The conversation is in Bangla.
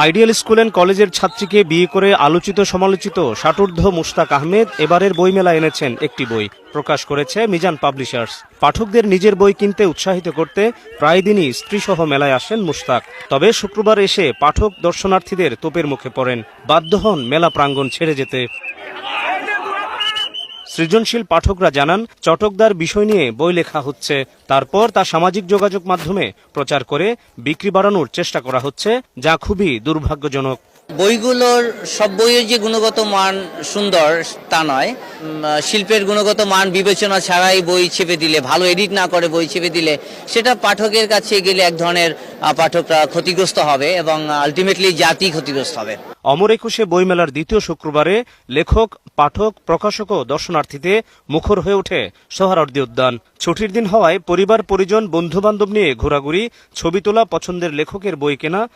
আইডিয়াল স্কুল অ্যান্ড কলেজের ছাত্রীকে বিয়ে করে আলোচিত সমালোচিত ষাটোর্ধ্ব মুশতাক আহমেদ এবারের বইমেলা এনেছেন একটি বই প্রকাশ করেছে মিজান পাবলিশার্স। পাঠকদের নিজের বই কিনতে উৎসাহিত করতে প্রায় দিনই স্ত্রীসহ মেলায় আসেন মুশতাক। তবে শুক্রবার এসে পাঠক দর্শনার্থীদের তোপের মুখে পড়েন, বাধ্য হন মেলা প্রাঙ্গণ ছেড়ে যেতে। সৃজনশীল পাঠকরা জানান, চটকদার বিষয় নিয়ে বই লেখা হচ্ছে, তারপর তা সামাজিক যোগাযোগ মাধ্যমে প্রচার করে বিক্রি বাড়ানোর চেষ্টা করা হচ্ছে, যা খুবই দুর্ভাগ্যজনক। বইগুলোর সব বইয়ের যে গুণগত মান সুন্দর তা নয়। শিল্পের গুণগত মান বিবেচনা ছাড়াই বই ছেপে দিলে, ভালো এডিট না করে বই ছেপে দিলে, সেটা পাঠকের কাছে গেলে এক ধরনের পাঠকরা ক্ষতিগ্রস্ত হবে এবং আলটিমেটলি জাতি ক্ষতিগ্রস্ত হবে। অমর একুশে বইমেলার দ্বিতীয় শুক্রবারে লেখক, পাঠক, প্রকাশক ও দর্শনার্থীতে মুখর হয়ে ওঠে সোহরাওয়ার্দী উদ্যান। ছুটির দিন হওয়ায় পরিবার, পরিজন, বন্ধু বান্ধব নিয়ে ঘোরাঘুরি, ছবি তোলা, পছন্দের লেখকের বই কেনা